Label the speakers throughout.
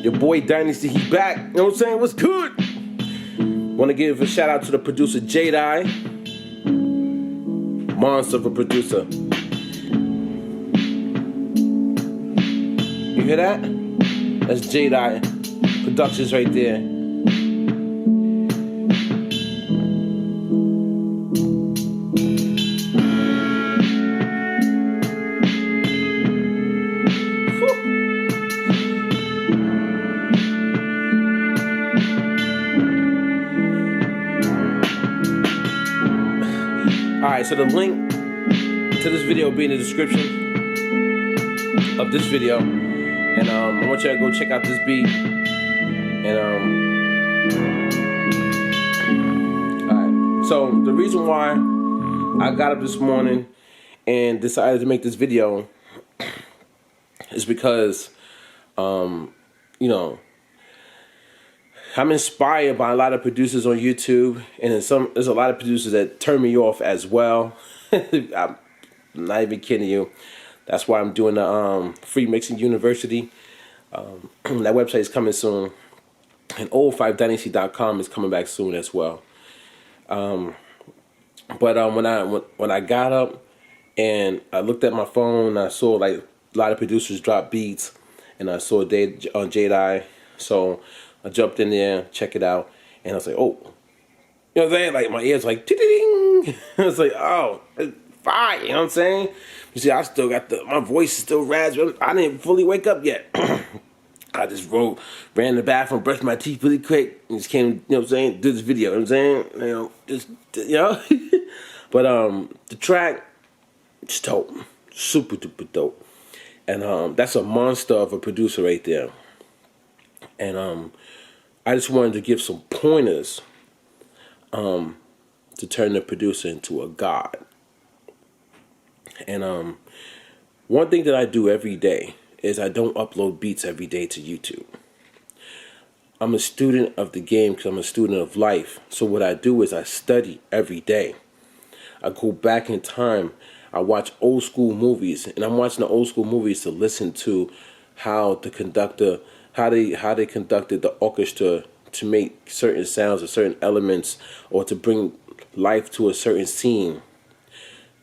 Speaker 1: Your boy Dynasty, he back. You know what I'm saying? What's good? Want to give a shout out to the producer JayDye. Monster of a producer. You hear that? That's JayDye Productions right there. Alright, so the link to this video will be in the description of this video. And I want you to go check out this beat. And alright. So the reason why I got up this morning and decided to make this video is because you know, I'm inspired by a lot of producers on YouTube, and there's a lot of producers that turn me off as well. I'm not even kidding you. That's why I'm doing the Free Mixing University. That website is coming soon, and old5dynasty.com is coming back soon as well. But when I got up and I looked at my phone, I saw like a lot of producers drop beats, and I saw JayDye, so I jumped in there, check it out, and I was like, oh, you know what I'm saying? Like my ears like, ding. I was like, oh, it's fire, you know what I'm saying? You see, I still got my voice is still raspy. I didn't fully wake up yet. I just ran in the bathroom, brushed my teeth really quick, and just came, you know what I'm saying, do this video, you know what I'm saying? You know, just, you know? But the track, it's dope, super duper dope. And that's a monster of a producer right there. And I just wanted to give some pointers to turn the producer into a god. And one thing that I do every day is I don't upload beats every day to YouTube. I'm a student of the game because I'm a student of life. So what I do is I study every day. I go back in time. I watch old school movies, and I'm watching the old school movies to listen to how the conductor, how they conducted the orchestra to make certain sounds or certain elements, or to bring life to a certain scene.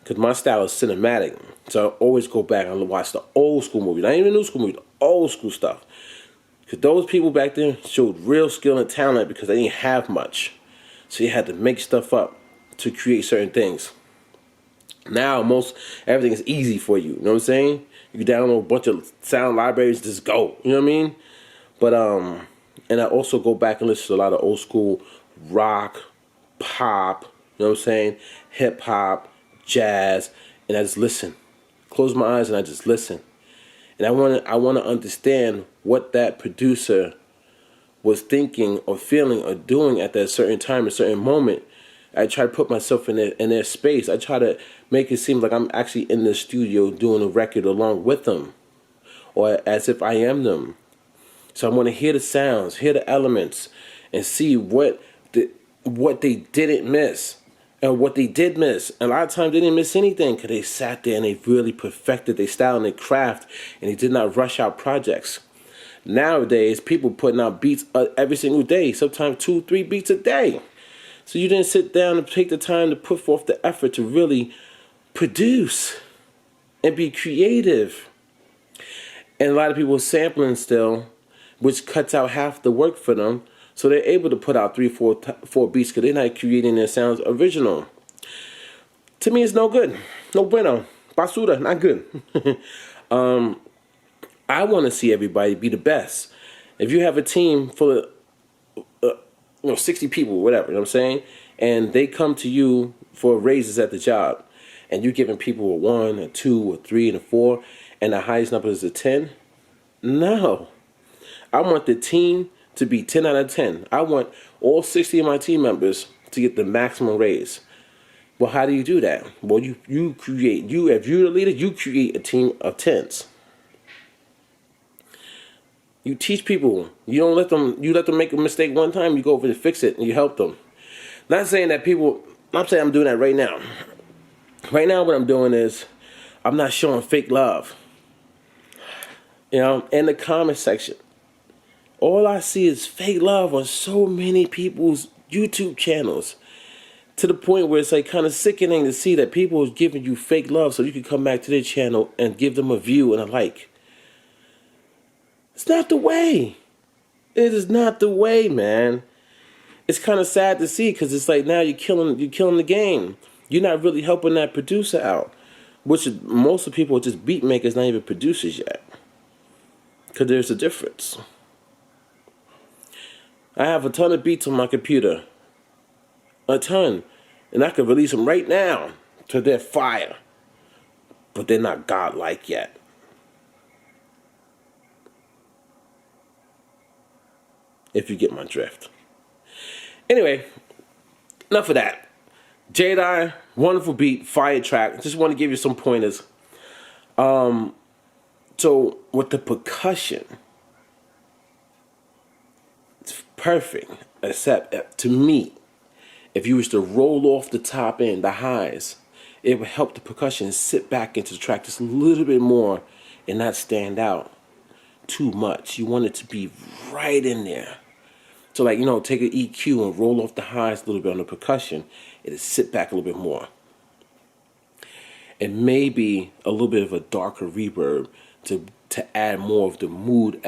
Speaker 1: Because my style is cinematic, so I always go back and watch the old school movies, not even new school movies, the old school stuff. Because those people back then showed real skill and talent because they didn't have much, so you had to make stuff up to create certain things. Now everything is easy for you. You know what I'm saying? You can download a bunch of sound libraries, just go. You know what I mean? But and I also go back and listen to a lot of old school rock, pop. You know what I'm saying? Hip hop, jazz, and I just listen. Close my eyes and I just listen. And I want to understand what that producer was thinking or feeling or doing at that certain time, a certain moment. I try to put myself in their space. I try to make it seem like I'm actually in the studio doing a record along with them, or as if I am them. So I want to hear the sounds, hear the elements, and see what they didn't miss and what they did miss. And a lot of times they didn't miss anything because they sat there and they really perfected their style and their craft, and they did not rush out projects. Nowadays, people putting out beats every single day, sometimes 2-3 beats a day. So you didn't sit down and take the time to put forth the effort to really produce and be creative. And a lot of people are sampling still, which cuts out half the work for them. So they're able to put out 3-4 beats because they're not creating their sounds original. To me, it's no good. No bueno. Basura, not good. I want to see everybody be the best. If you have a team full of 60 people, whatever, you know what I'm saying? And they come to you for raises at the job, and you're giving people a 1, a 2, a 3, and a 4, and the highest number is a 10. No. I want the team to be 10 out of 10. I want all 60 of my team members to get the maximum raise. Well, how do you do that? Well, if you're the leader, you create a team of 10s. You teach people. You don't let them. You let them make a mistake one time. You go over to fix it and you help them. Not saying that people. I'm saying I'm doing that right now. Right now, what I'm doing is I'm not showing fake love. You know, in the comment section, All I see is fake love on so many people's YouTube channels. To the point where it's like kind of sickening to see that people are giving you fake love so you can come back to their channel and give them a view and a like. It's not the way. It is not the way, man. It's kind of sad to see because it's like now you're killing the game. You're not really helping that producer out, which most of the people are just beat makers, not even producers yet. Because there's a difference. I have a ton of beats on my computer. A ton. And I could release them right now to their fire. But they're not godlike yet. If you get my drift. Anyway, enough of that. JayDye, wonderful beat, fire track. Just want to give you some pointers. So with the percussion, it's perfect. Except to me, if you was to roll off the top end, the highs, it would help the percussion sit back into the track just a little bit more and not stand out too much. You want it to be right in there. So like, take an EQ and roll off the highs a little bit on the percussion. It'll sit back a little bit more. And maybe a little bit of a darker reverb to add more of the mood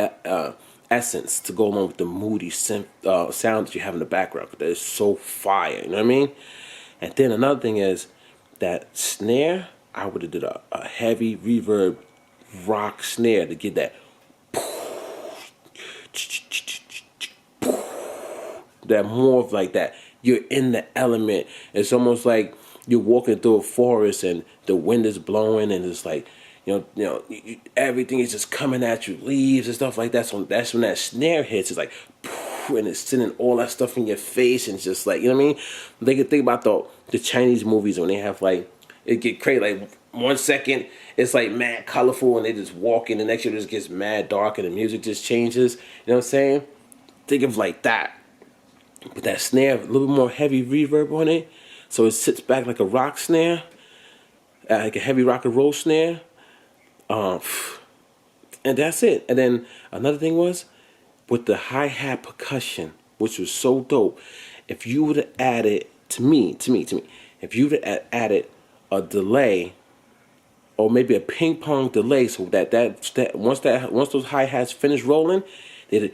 Speaker 1: essence to go along with the moody sound that you have in the background. That is so fire, you know what I mean? And then another thing is that snare, I would have did a heavy reverb rock snare to get that more of like that. You're in the element. It's almost like you're walking through a forest and the wind is blowing and it's like, everything is just coming at you, leaves and stuff like that. So that's when that snare hits. It's like, and it's sending all that stuff in your face and it's just like, you know what I mean? They can think about the Chinese movies when they have like, it get crazy. Like 1 second, it's like mad colorful and they just walk in. The next year it just gets mad dark and the music just changes. You know what I'm saying? Think of like that. But that snare, a little bit more heavy reverb on it. So it sits back like a rock snare, like a heavy rock and roll snare. And that's it. And then another thing was with the hi-hat percussion, which was so dope. If you would have added to me, if you would have added a delay or maybe a ping pong delay, so that once those hi-hats finish rolling, they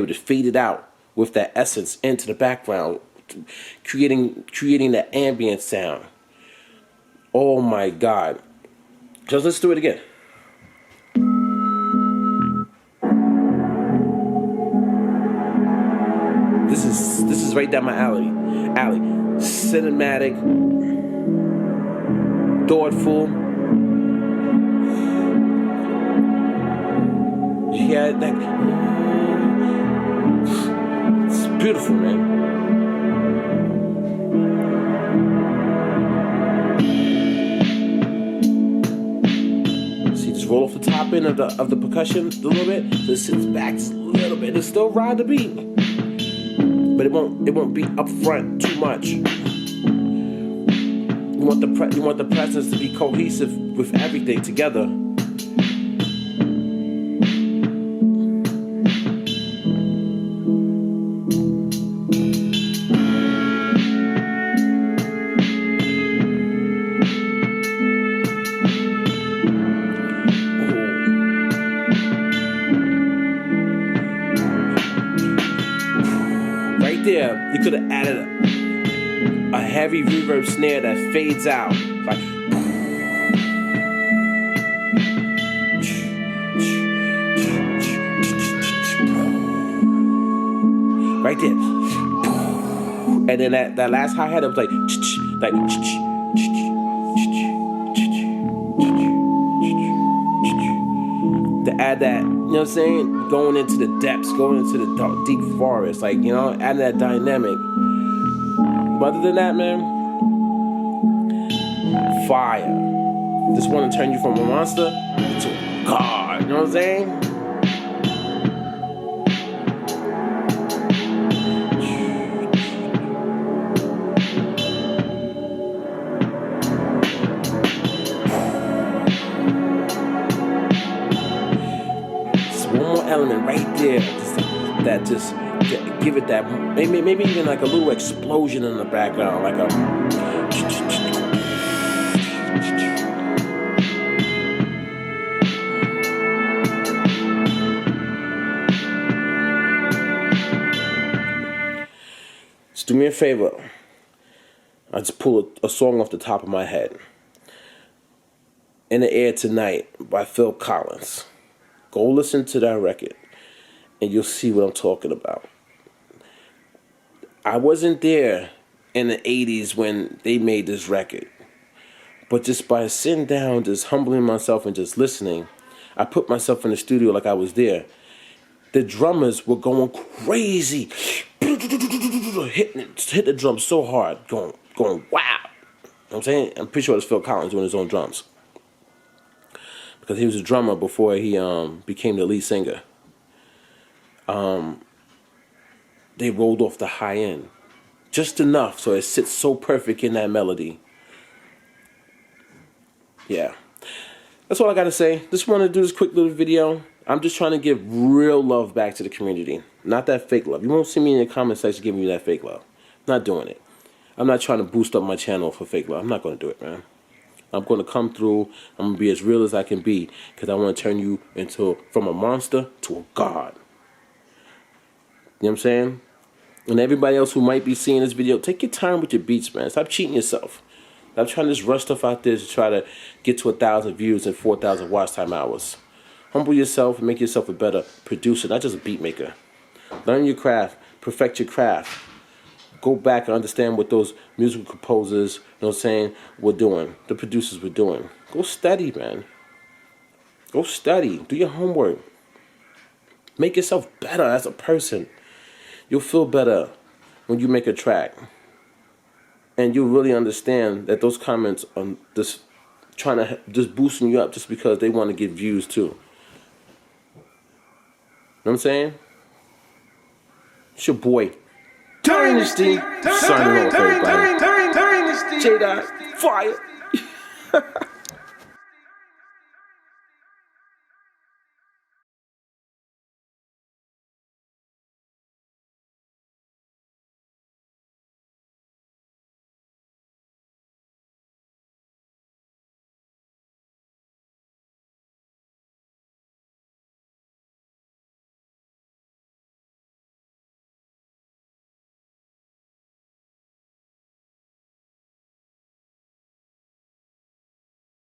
Speaker 1: would have faded out with that essence into the background, creating that ambient sound. Oh my God. Just let's do it again. This is right down my alley. Cinematic, thoughtful. Yeah, it's beautiful, man. Roll off the top end of the percussion a little bit, so it sits back just a little bit. It'll still ride the beat, but it won't be up front too much. You want the presence to be cohesive with everything together. There, you could have added a heavy reverb snare that fades out, like right there, and then that last hi-hat was like to add that, you know what I'm saying? Going into the depths, going into the dark, deep forest, like, adding that dynamic. But other than that, man, fire. Just want to turn you from a monster to a god, you know what I'm saying? element right there. Just give it that, maybe even like a little explosion in the background, like a. Just do me a favor. I just pull a song off the top of my head. In the Air Tonight by Phil Collins. Go listen to that record and you'll see what I'm talking about. I wasn't there in the 80s when they made this record. But just by sitting down, just humbling myself and just listening, I put myself in the studio like I was there. The drummers were going crazy. Hit the drums so hard, going wow. You know what I'm saying? I'm pretty sure it's Phil Collins doing his own drums. Because he was a drummer before he became the lead singer. They rolled off the high end. Just enough so it sits so perfect in that melody. Yeah. That's all I got to say. Just want to do this quick little video. I'm just trying to give real love back to the community. Not that fake love. You won't see me in the comment section giving you that fake love. I'm not doing it. I'm not trying to boost up my channel for fake love. I'm not going to do it, man. I'm going to come through. I'm going to be as real as I can be because I want to turn you from a monster to a god. You know what I'm saying? And everybody else who might be seeing this video, take your time with your beats, man. Stop cheating yourself. Stop trying to just rush stuff out there to try to get to 1,000 views and 4,000 watch time hours. Humble yourself and make yourself a better producer, not just a beat maker. Learn your craft. Perfect your craft. Go back and understand what those musical composers, you know what I'm saying, were doing. The producers were doing. Go study, man. Go study. Do your homework. Make yourself better as a person. You'll feel better when you make a track. And you'll really understand that those comments are just trying to just boosting you up just because they want to get views too. You know what I'm saying? It's your boy Dynasty, signing off, everybody. JayDye, fire.